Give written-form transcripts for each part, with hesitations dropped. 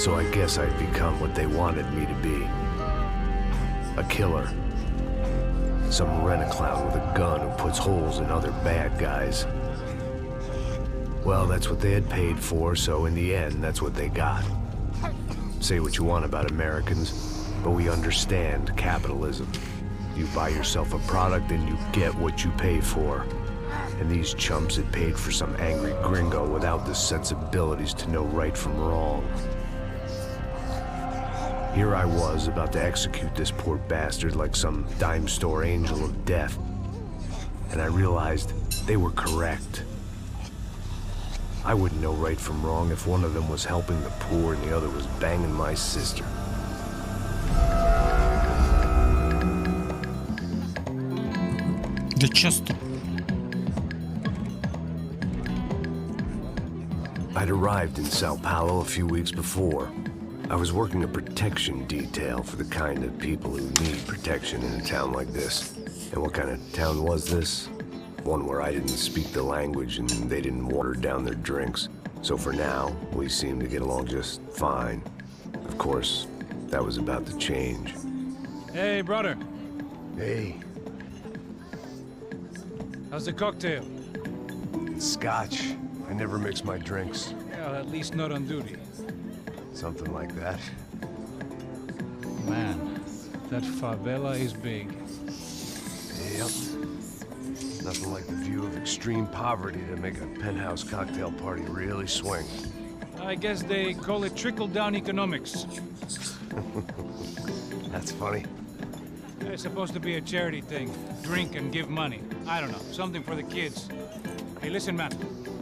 So I guess I'd become what they wanted me to be. A killer. Some rent-a-clown with a gun who puts holes in other bad guys. Well, that's what they had paid for, so in the end, that's what they got. Say what you want about Americans, but we understand capitalism. You buy yourself a product and you get what you pay for. And these chumps had paid for some angry gringo without the sensibilities to know right from wrong. Here I was, about to execute this poor bastard like some dime store angel of death. And I realized they were correct. I wouldn't know right from wrong if one of them was helping the poor and the other was banging my sister. Да часто. I'd arrived in Sao Paulo a few weeks before. I was working a protection detail for the kind of people who need protection in a town like this. And what kind of town was this? One where I didn't speak the language and they didn't water down their drinks. So for now, we seemed to get along just fine. Of course, that was about to change. Hey, brother. Hey. How's the cocktail? It's scotch. I never mix my drinks. Well, at least not on duty. Something like that. Man, that favela is big. Yep. Nothing like the view of extreme poverty to make a penthouse cocktail party really swing. I guess they call it trickle-down economics. That's funny. It's supposed to be a charity thing. Drink and give money. I don't know, something for the kids. Hey, listen, man.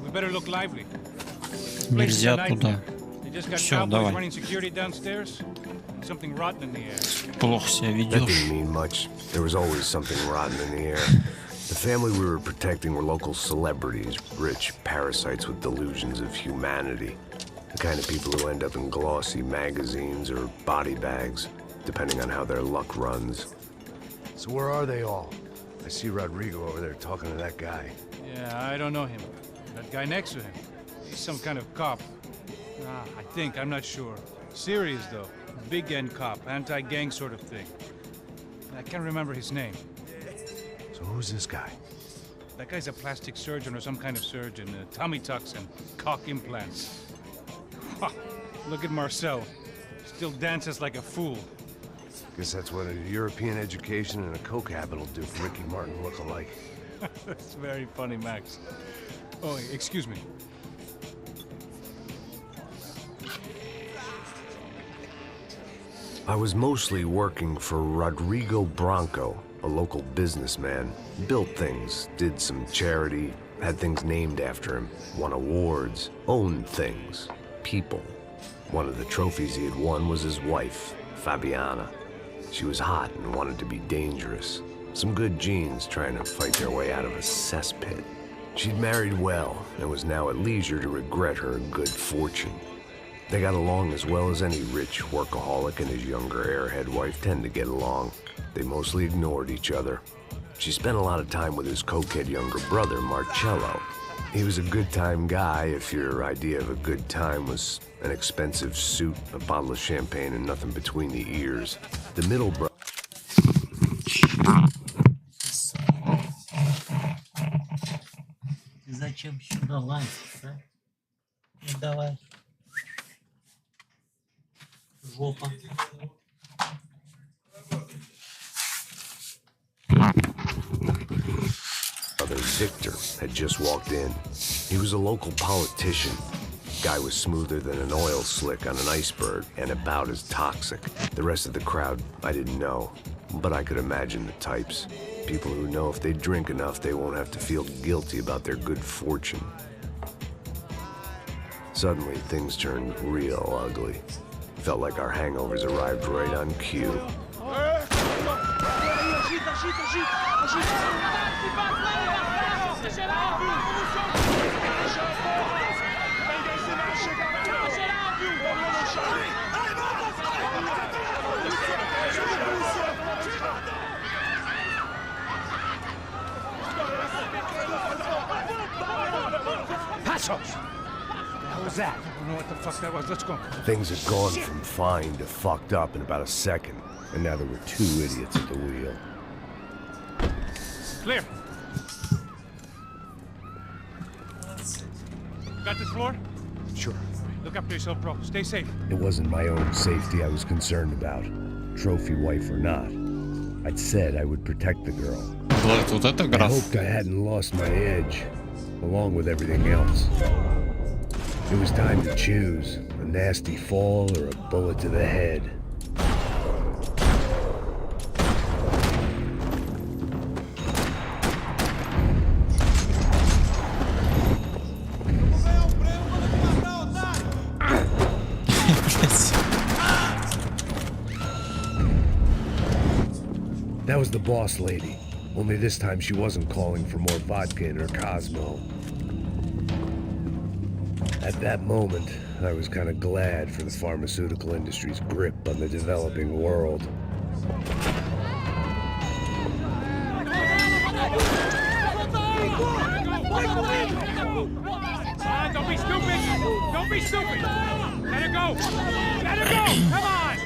We better look lively. Нельзя туда. They just got Всё, cowboys давай. running security downstairs. And something rotten in the air. Плохо себя That ведешь. didn't mean much. There was always something rotten in the air. The family we were protecting were local celebrities, rich parasites with delusions of humanity. The kind of people who end up in glossy magazines or body bags, depending on how their luck runs. So where are they all? I see Rodrigo over there talking to that guy. Yeah, I don't know him. That guy next to him. He's some kind of cop. I think, I'm not sure. Serious, though. Big end cop, anti-gang sort of thing. I can't remember his name. So who's this guy? That guy's a plastic surgeon or some kind of surgeon. Tummy tucks and cock implants. Ha! Look at Marcel. Still dances like a fool. Guess that's what a European education and a coke habit will do for Ricky Martin look-alike. That's very funny, Max. Oh, excuse me. I was mostly working for Rodrigo Branco, a local businessman. Built things, did some charity, had things named after him, won awards, owned things, people. One of the trophies he had won was his wife, Fabiana. She was hot and wanted to be dangerous. Some good genes trying to fight their way out of a cesspit. She'd married well and was now at leisure to regret her good fortune. They got along as well as any rich workaholic and his younger airhead wife tend to get along. They mostly ignored each other. She spent a lot of time with his cokehead younger brother, Marcello. He was a good-time guy if your idea of a good time was an expensive suit, a bottle of champagne, and nothing between the ears. The middle brother... Зачем сюда лазить, а? Ну давай. Жопа. Brother Victor had just walked in. He was a local politician. Guy was smoother than an oil slick on an iceberg and about as toxic. The rest of the crowd, I didn't know, but I could imagine the types. People who know if they drink enough, they won't have to feel guilty about their good fortune. Suddenly, things turned real ugly. Felt like our hangovers arrived right on cue. Passos! What the hell was was that? I don't know what the fuck that was. Let's go. Things had gone from fine to fucked up in about a second, and now there were two idiots at the wheel. Clear. Got this floor? Sure. Look after yourself, bro. Stay safe. It wasn't my own safety I was concerned about, trophy wife or not. I'd said I would protect the girl. Вот это I граф. hoped I hadn't lost my edge, along with everything else. It was time to choose, a nasty fall or a bullet to the head. That was the boss lady, only this time she wasn't calling for more vodka in her Cosmo. At that moment, I was kind of glad for the pharmaceutical industry's grip on the developing world. Don't be stupid! Don't be stupid! Let her go! Let her go! Come on!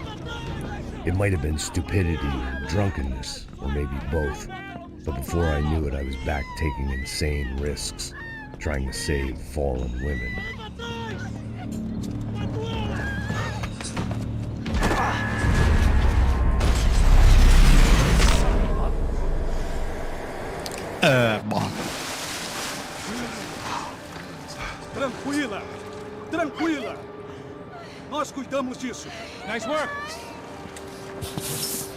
It might have been stupidity, drunkenness, or maybe both. But before I knew it, I was back taking insane risks, trying to save fallen women. Tranquila! Tranquila! Nós cuidamos disso. Nice work!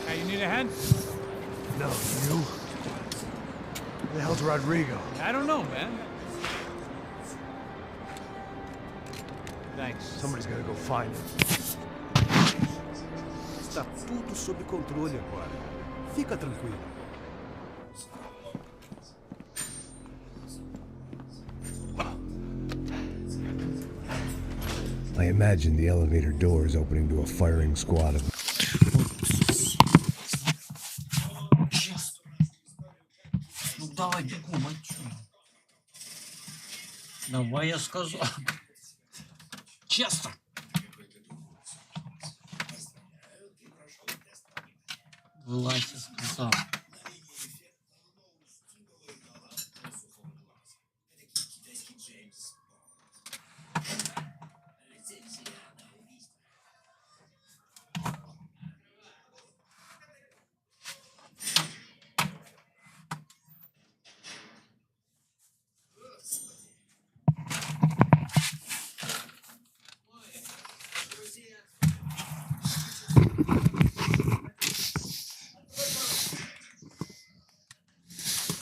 Hey, you need a hand? No, you? Who the hell's Rodrigo? I don't know, man. Thanks. Somebody's gotta go find him. Está tudo sob controle agora. Fica tranquilo. I imagine the elevator doors opening to a firing squad of... Ну давай бегу, мальчик. Давай я скажу. Честно. Вылазь, я сказал.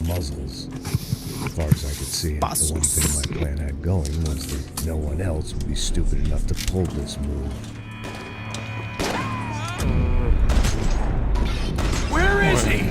muzzles. As far as I could see, the one thing my plan had going was that no one else would be stupid enough to pull this move. Where is he?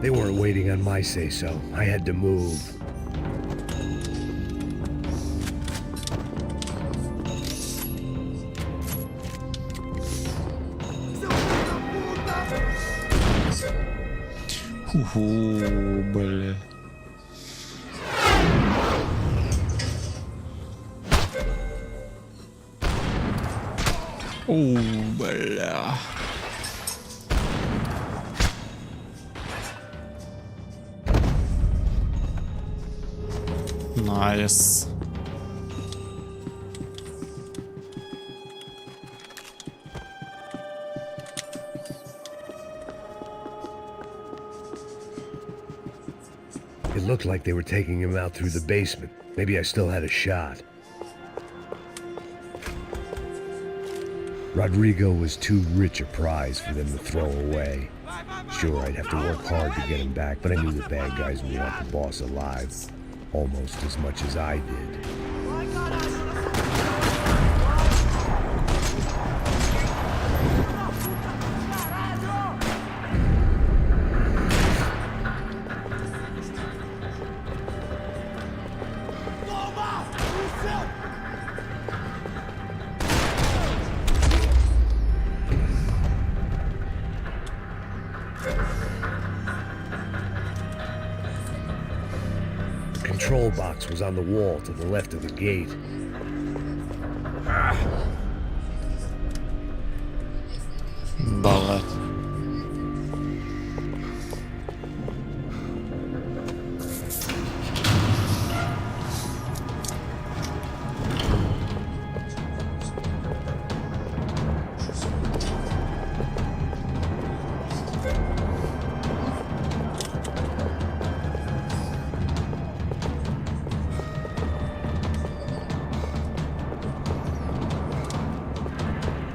They weren't waiting on my say-so. I had to move. Бля. Бля. Найс. It looked like they were taking him out through the basement. Maybe I still had a shot. Rodrigo was too rich a prize for them to throw away. Sure, I'd have to work hard to get him back, but I knew the bad guys would want the boss alive. Almost as much as I did. box was on the wall to the left of the gate. Балет.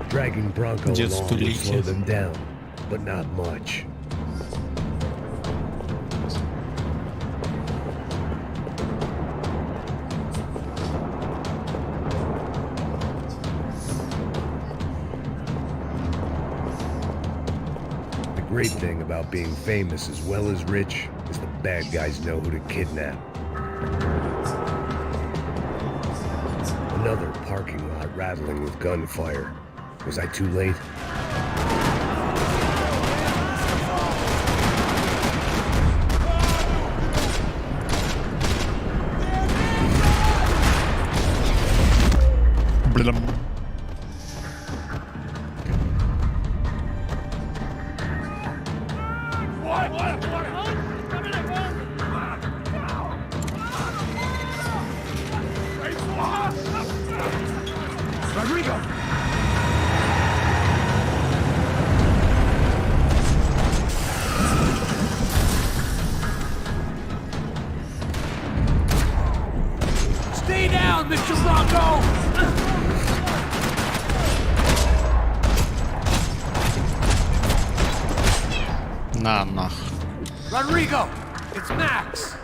Dragging Bronco Дед along would столетия. slow them down, but not much. The great thing about being famous as well as rich is the bad guys know who to kidnap. Another parking lot rattling with gunfire. Was I too late? Блям. Rodrigo! Stay down, Mr. Bronco! На нах. Rodrigo! It's Max!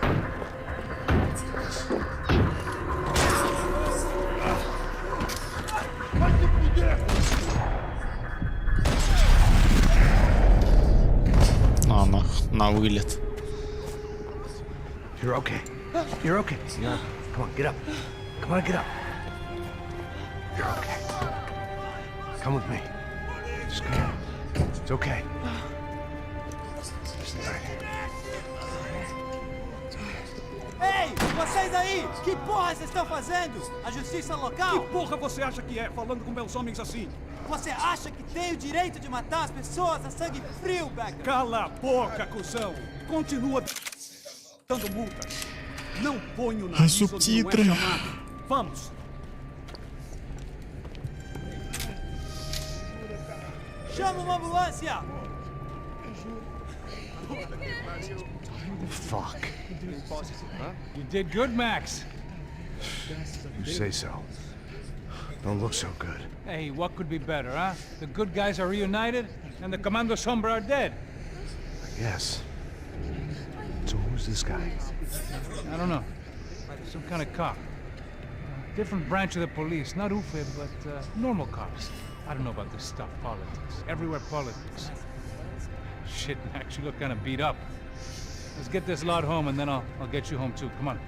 На нах. На вылет. You're okay. You're okay. Yeah. Come on, get up. Come on, get up. You're okay. Come with me. Just come. It's okay. Ei, vocês aí! Que porra vocês estão fazendo? A justiça local? Que porra você acha que é, falando com meus homens assim? Você acha que tem o direito de matar as pessoas a sangue frio, Becker? Cala a boca, cuzão! Continua dando multas. Não ponho na lista onde não é subtítulo. chamado. Vamos! Chama uma ambulância! Fuck. You did good, Max. You say so. Don't look so good. Hey, what could be better, huh? The good guys are reunited, and the Commando Sombra are dead. Yes. So who's this guy? I don't know. Some kind of cop. Different branch of the police. Not UFE, but normal cops. I don't know about this stuff. Politics. Everywhere politics. Shit, Max, you look kind of beat up. Let's get this lot home, and then I'll get you home too. Come on.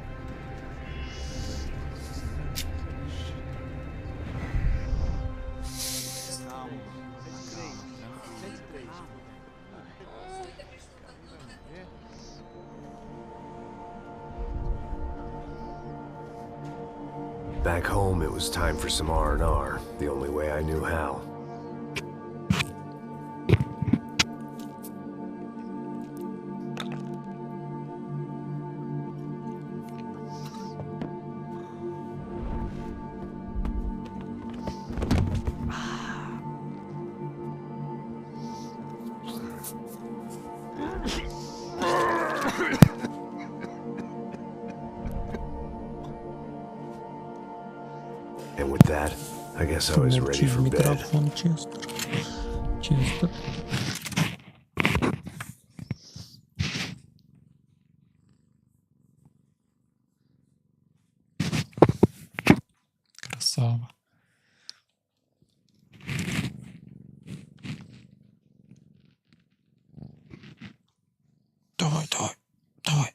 Back home, it was time for some R&R, the only way I knew how. And with that, I guess I was ready for bed. Микрофон Честер. Честер. Красава. Давай, давай, давай.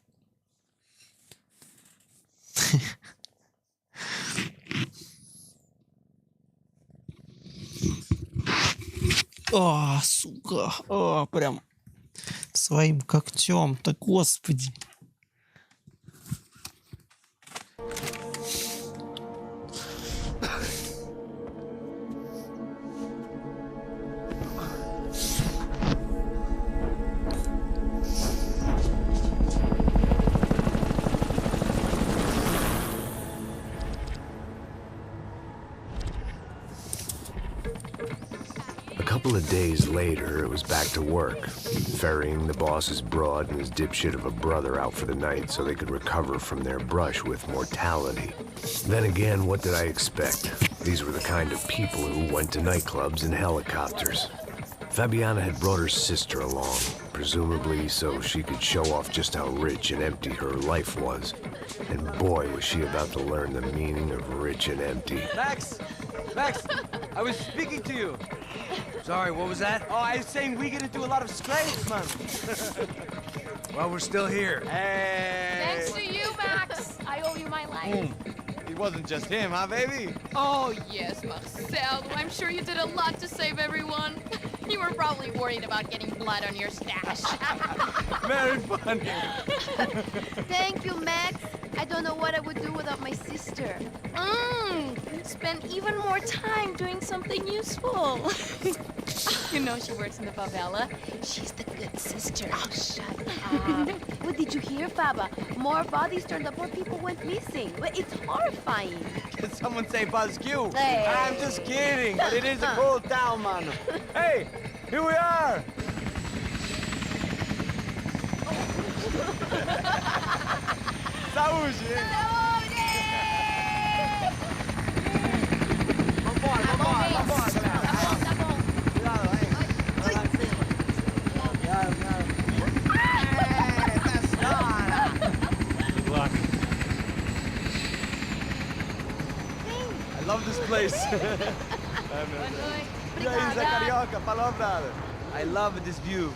А, сука, прям своим когтем, так господи. couple of days later, it was back to work, ferrying the boss's broad and his dipshit of a brother out for the night so they could recover from their brush with mortality. Then again, what did I expect? These were the kind of people who went to nightclubs in helicopters. Fabiana had brought her sister along, presumably so she could show off just how rich and empty her life was. And boy, was she about to learn the meaning of rich and empty. Max! Max! I was speaking to you. Sorry, what was that? Oh, I was saying we get into a lot of scrapes, man. Well, we're still here. Hey! Thanks to you, Max. I owe you my life. It wasn't just him, huh, baby? Oh, yes, Marcel. I'm sure you did a lot to save everyone. You were probably worried about getting blood on your stash. Very funny. Thank you, Max. I don't know what I would do without my sister. Spend even more time doing something useful. You know she works in the favela. She's the good sister. Oh, shut up. What did you hear, Faba? More bodies turned up, more people went missing. But it's horrifying. Did someone say Buzz Q? Hey. I'm just kidding, but it is a cool town, man. Hey, here we are. Saúde! Vambora, vambora, vambora, galera. Tá bom. Cuidado, aí. Vai lá em cima. Cuidado, cuidado. That's not. Good luck. I love this place. E aí, Zé Carioca, falou, brother. I love this view.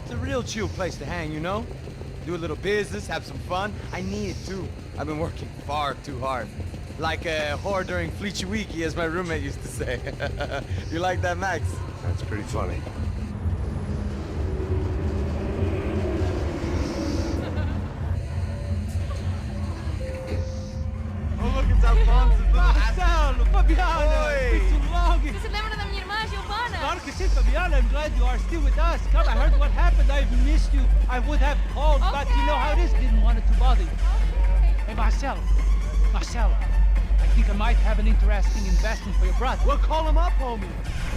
It's a real chill place to hang, you know? Do a little business, have some fun. I need it too. I've been working far too hard. Like a whore during Fleechy Weeky, as my roommate used to say. You like that, Max? That's pretty funny. Oh, look, it's Alfonso. Marcelo, Fabiana, Oi. it's been too long. Você se lembra da minha irmã, Giovanna? Claro que sim, Fabiana. I'm glad you are still with us. Come, I heard what happened. I've missed you. I would have called, but you know how it is. Didn't want it to bother you. Hey, Marcelo. Marcelo, I think I might have an interesting investment for your brother. Well, call him up, homie.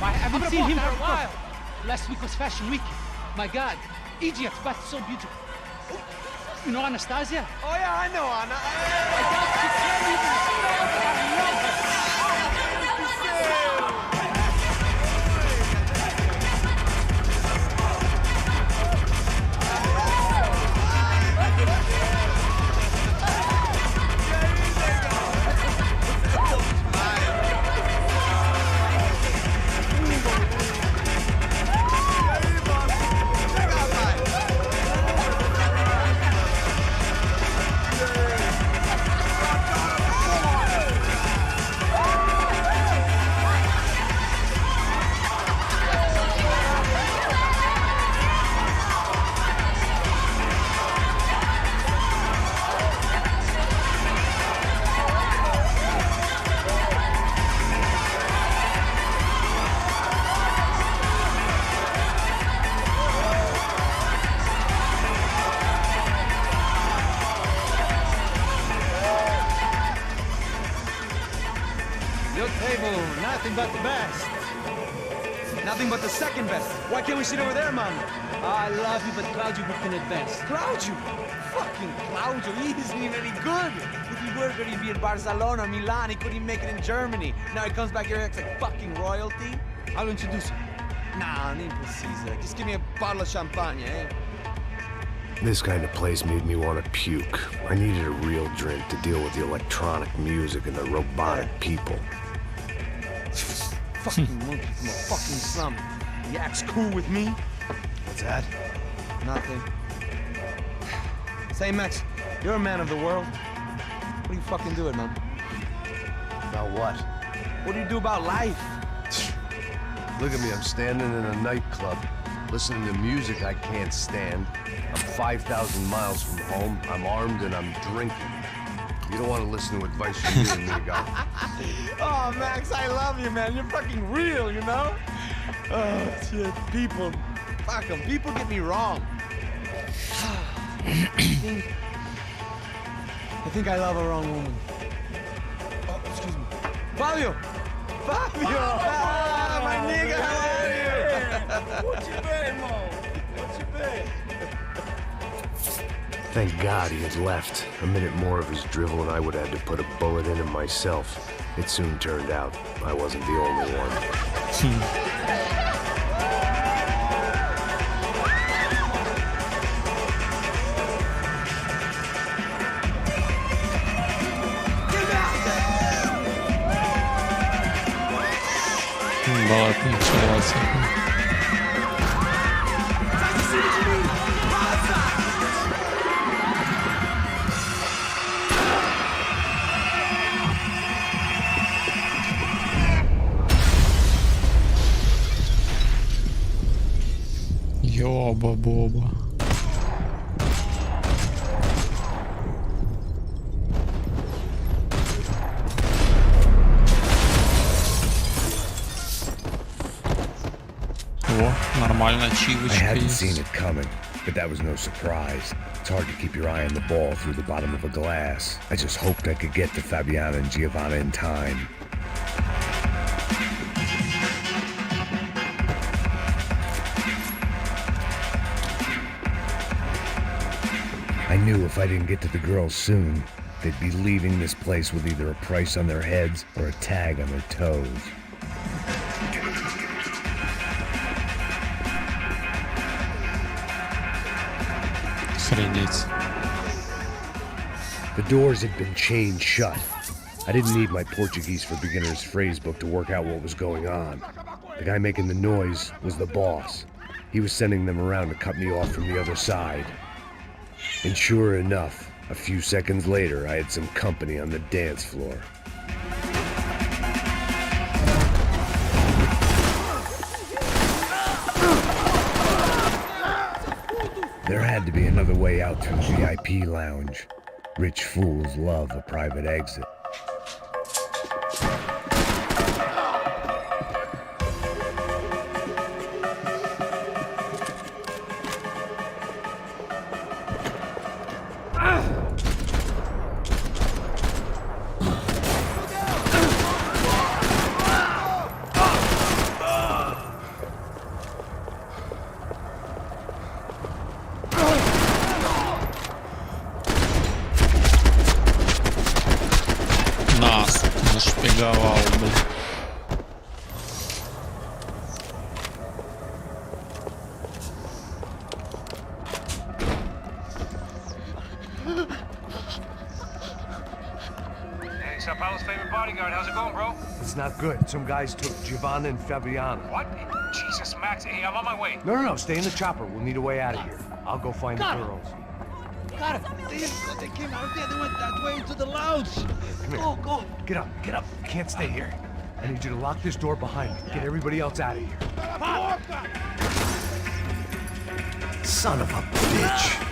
I haven't seen him for a while. Last week was Fashion Week. My God, Egypt, but so beautiful. You know Anastasia? Oh, yeah, I know, Anna. I doubt you can't even spell I love her. Your table, nothing but the best. Nothing but the second best. Why can't we sit over there, man? I love you, but Claudio booked in advance. Claudio? Fucking Claudio, he isn't even any good. If he were good, he'd be in Barcelona, Milan, he couldn't even make it in Germany. Now he comes back here and acts like fucking royalty. I'll introduce you. Nah, nem precisa. Just give me a bottle of champagne, eh? This kind of place made me want to puke. I needed a real drink to deal with the electronic music and the robotic people. Fucking monkey from a fucking slum. He acts cool with me. What's that? Nothing. Say, Max, you're a man of the world. What do you fucking do it, man? About what? What do you do about life? Look at me, I'm standing in a nightclub, listening to music I can't stand. I'm 5,000 miles from home, I'm armed and I'm drinking. You don't want to listen to advice from you and me, guy. Oh, Max, I love you, man. You're fucking real, you know? Oh, shit. People. Fuck them. People get me wrong. I think I love a wrong woman. Fabio! Fabio! Ah, my nigga, how are you? What you been, Mo? What you been? Thank God he had left. A minute more of his drivel and I would have had to put a bullet in him myself. It soon turned out I wasn't the only one. Балат началась. Ёба-боба. Нормально, чивочка. I hadn't seen it coming, but that was no surprise. It's hard to keep your eye on the ball through the bottom of a glass. I just hoped I could get to Fabiana and Giovanna in time. I knew if I didn't get to the girls soon, they'd be leaving this place with either a price on their heads or a tag on their toes. Охренеть. The doors had been chained shut. I didn't need my Portuguese for Beginners phrase book to work out what was going on. The guy making the noise was the boss. He was sending them around to cut me off from the other side. And sure enough, a few seconds later, I had some company on the dance floor. There had to be another way out through the VIP lounge. Rich fools love a private exit. Нас нашпиговал, блин. Hey, Sao Paulo's favorite bodyguard. How's it going, bro? It's not good. Some guys took Giovanna and Fabiana. What? Jesus, Max. Hey, I'm on my way. No. Stay in the chopper. We'll need a way out of here. I'll go find the girls. Got it. They came out there. They went that way into the lounge. Come here. Go. Get up. You can't stay here. I need you to lock this door behind me. Get everybody else out of here. Son of a bitch.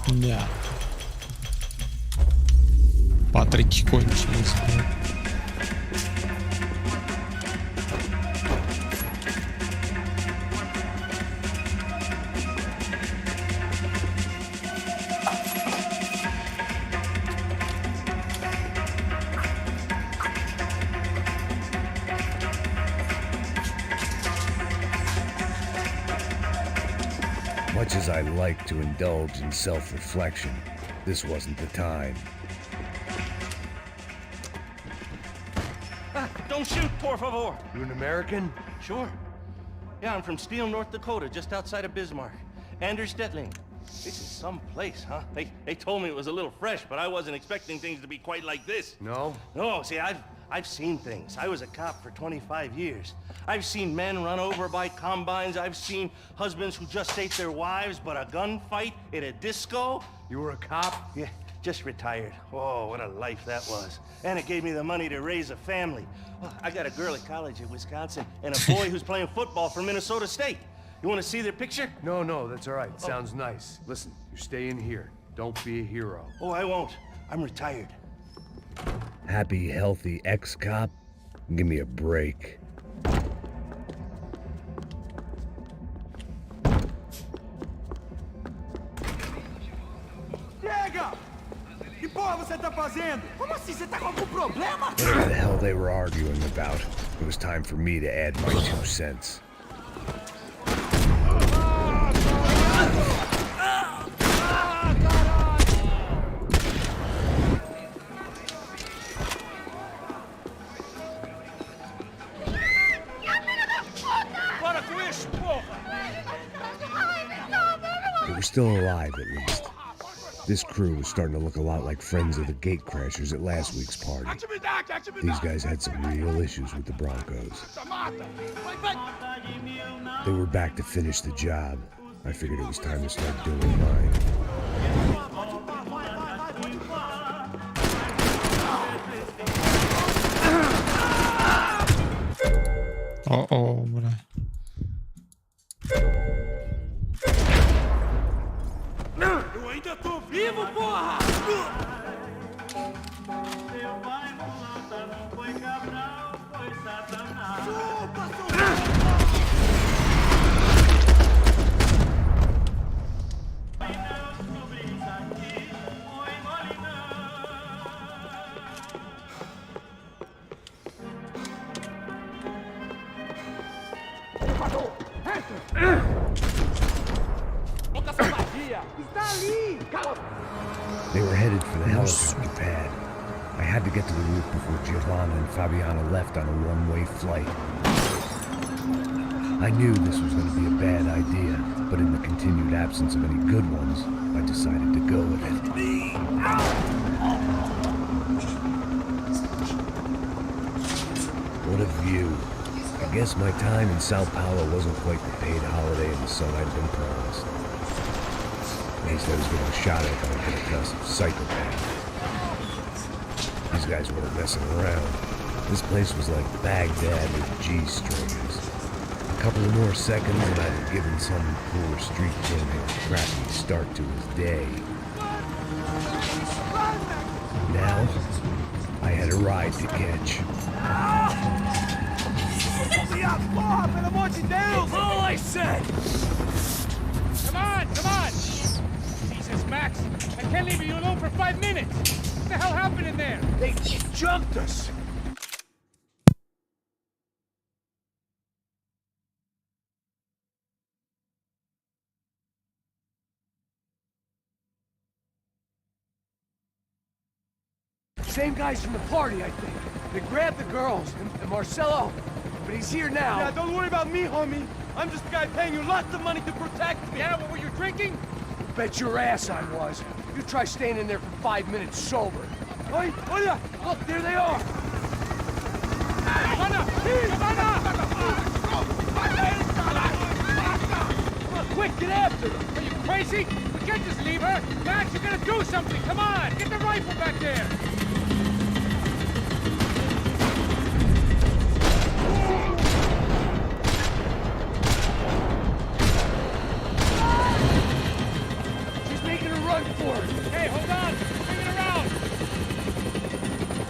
Да. Патрики кончились. Much as I like to indulge in self-reflection, this wasn't the time. Don't shoot, por favor. You an American? Sure. Yeah, I'm from Steele, North Dakota, just outside of Bismarck. Anders Stetling. This is some place, huh? They told me it was a little fresh, but I wasn't expecting things to be quite like this. No? No, see, I've seen things. I was a cop for 25 years. I've seen men run over by combines. I've seen husbands who just ate their wives, but a gunfight at a disco. You were a cop? Yeah, just retired. Oh, what a life that was. And it gave me the money to raise a family. Oh, I got a girl at college in Wisconsin and a boy who's playing football for Minnesota State. You want to see their picture? No, that's all right. Sounds nice. Listen, you stay in here. Don't be a hero. Oh, I won't. I'm retired. Happy, healthy ex-cop? Give me a break. Chega! Que porra você tá fazendo? Como assim? Você tá com algum problema? Whatever the hell they were arguing about, it was time for me to add my 2 cents. They were still alive, at least. This crew was starting to look a lot like friends of the gatecrashers at last week's party. These guys had some real issues with the Broncos. They were back to finish the job. I figured it was time to start doing mine. О-о, бля. Eu ainda tô vivo, porra! They were headed for the helicopter pad. I had to get to the roof before Giovanna and Fabiana left on a one-way flight. I knew this was going to be a bad idea, but in the continued absence of any good ones, I decided to go with it. What a view. I guess my time in Sao Paulo wasn't quite the paid holiday in the sun I'd been promised. At least I was getting shot at by a concussive psychopath. These guys weren't messing around. This place was like Baghdad with G-strings. A couple of more seconds and I'd have given some poor street kid a crappy start to his day. Now, I had a ride to catch. All I said! Come on! Jesus, Max, I can't leave you alone for 5 minutes! What the hell happened in there? They jumped us! Same guys from the party, I think. They grabbed the girls and Marcelo, but he's here now. Yeah, don't worry about me, homie. I'm just the guy paying you lots of money to protect me. Yeah, what were you drinking? Bet your ass I was. You try staying in there for 5 minutes sober. Oi, olha! Look, there they are! Come on, quick, get after them! Are you crazy? We can't just leave her! Max, you gotta do something! Come on! Get the rifle back there! She's making a run for it! Hey, hold on! Bring it around!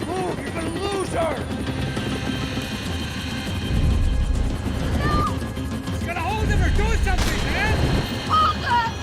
Move, you're gonna lose her! You gotta hold him or do something, man! Hold up!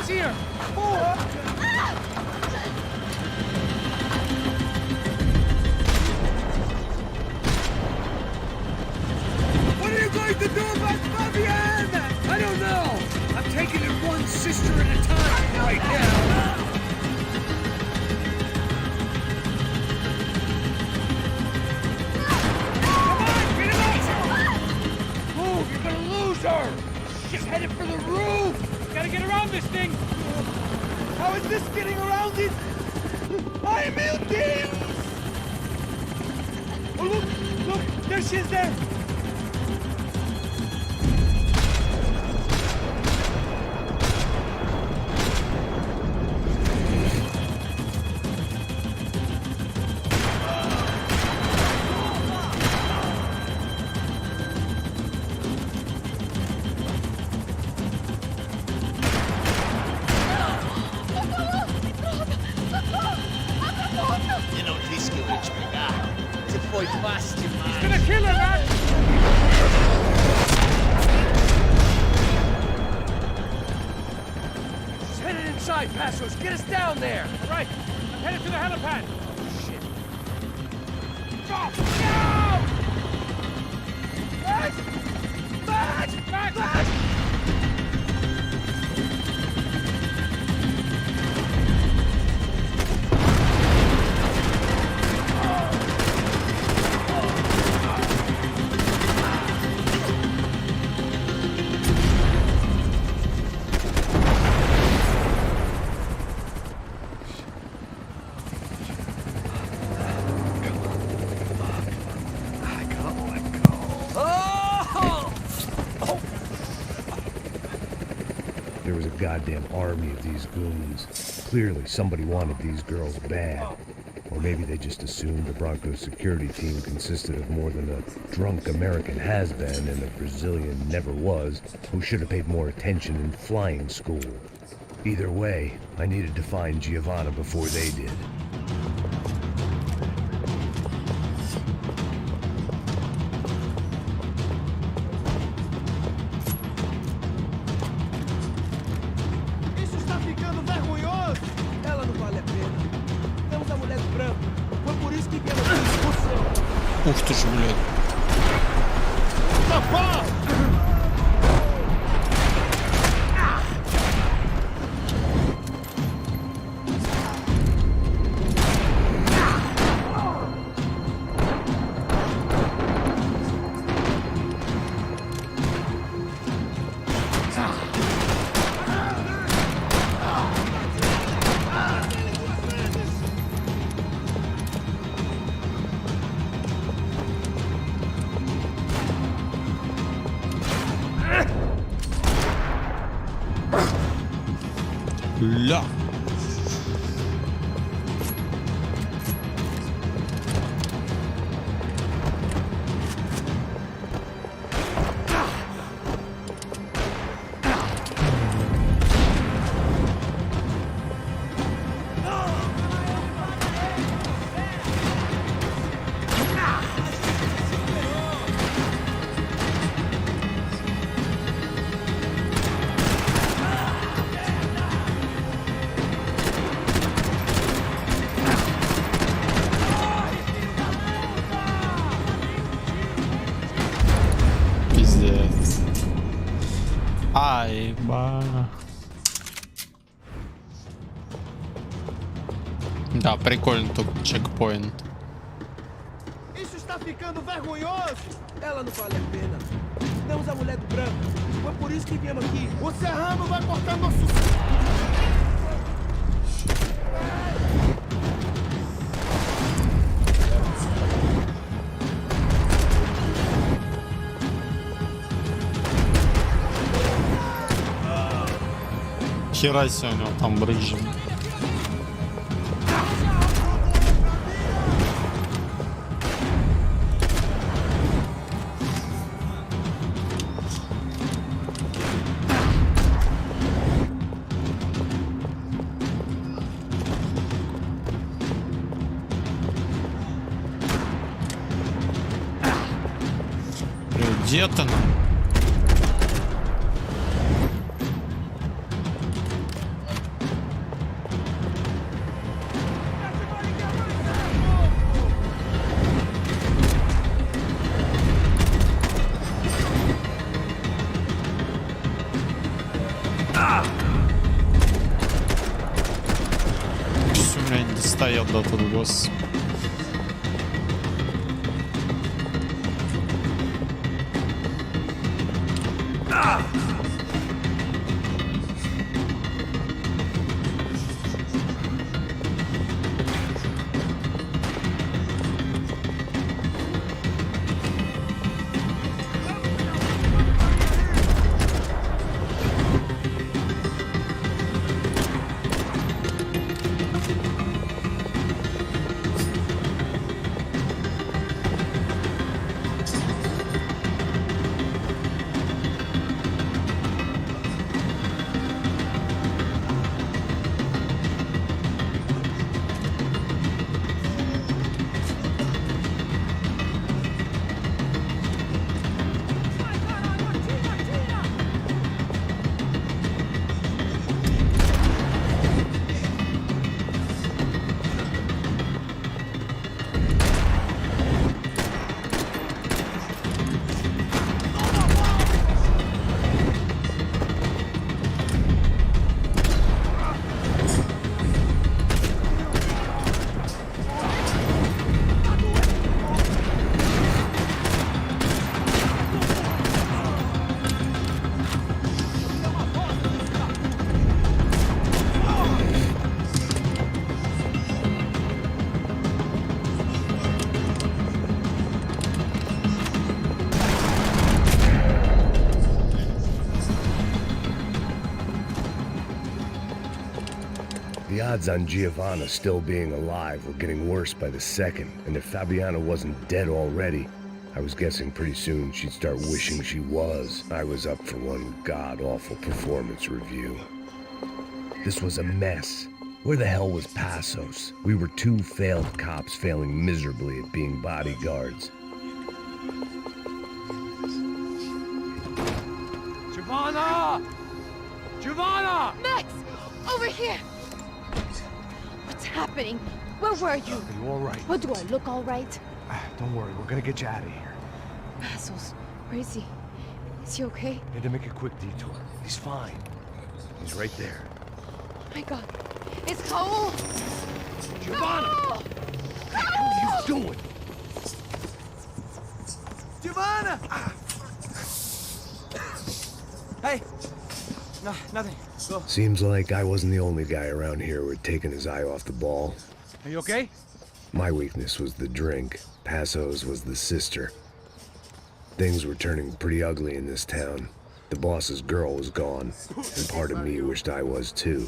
here! What are you going to do about Fabienne? I don't know. I'm taking it one sister at a time right now. Come on, get him out! Move, you're gonna lose her. She's headed for the roof. Gotta get around this thing! How is this getting around it? I'm melting! Oh, look! There she is there! He's gonna kill her, man! She's headed inside, Passos. Get us down there. All right, I'm headed to the helipad. Shit. Oh, no! Max! Max! Max! Max! There was a goddamn army of these goons. Clearly, somebody wanted these girls bad. Or maybe they just assumed the Broncos security team consisted of more than a drunk American has-been and a Brazilian never was, who should have paid more attention in flying school. Either way, I needed to find Giovanna before they did. Ух ты ж, блядь. Ля. Ай, ба. Да, прикольно тут чекпоинт. Isso está ficando vergonhoso. Ela não vale a pena. Temos a mulher do branco. Foi por isso que viemos aqui. O Serrano vai cortar nosso... Хера себе у него там брызжем. Где-то нам. людоед, да, тут босс. The odds on Giovanna still being alive were getting worse by the second, and if Fabiana wasn't dead already, I was guessing pretty soon she'd start wishing she was. I was up for one god-awful performance review. This was a mess. Where the hell was Passos? We were two failed cops failing miserably at being bodyguards. Giovanna! Giovanna! Max! Over here! What's happening? Where were you? Are you all right? What, do I look all right? Don't worry, we're gonna get you out of here. Passos, where is he? Is he okay? Had to make a quick detour. He's fine. He's right there. Oh my God. It's Cole! Giovanna! Cole! What are you doing? Giovanna! Hey! No, nothing. Go. Seems like I wasn't the only guy around here who had taken his eye off the ball. Are you okay? My weakness was the drink. Passos was the sister. Things were turning pretty ugly in this town. The boss's girl was gone, and part of me wished I was too.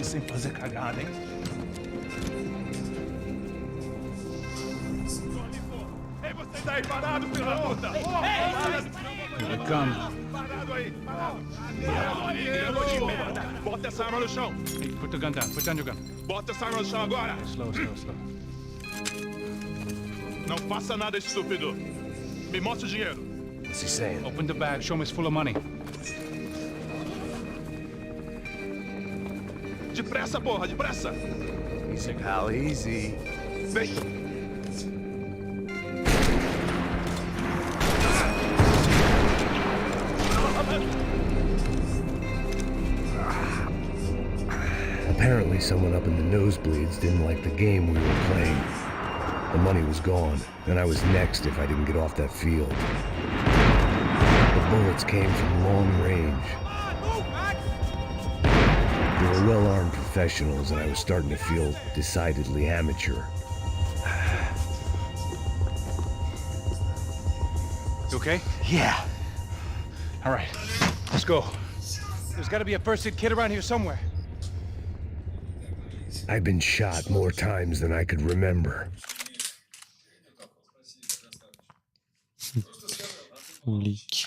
Sem fazer cagada, hein? Ei, vocês aí parados, filho da puta! Here they come. Parado aí! Bota essa arma no chão! Hey, put the gun down. Put down your gun. Bota essa arma no chão agora! Slow, slow, slow. Não faça nada, estúpido! Me mostra o dinheiro! What's he saying? Open the bag. Show me it's full of money. Depressa, porra, depressa! Easy, pal, easy. Vem! Apparently someone up in the nosebleeds didn't like the game we were playing. The money was gone, and I was next if I didn't get off that field. The bullets came from long range. They were well-armed professionals, and I was starting to feel decidedly amateur. You okay? Yeah. All right. Let's go. There's got to be a first-aid kit around here somewhere. I've been shot more times than I could remember. Улики.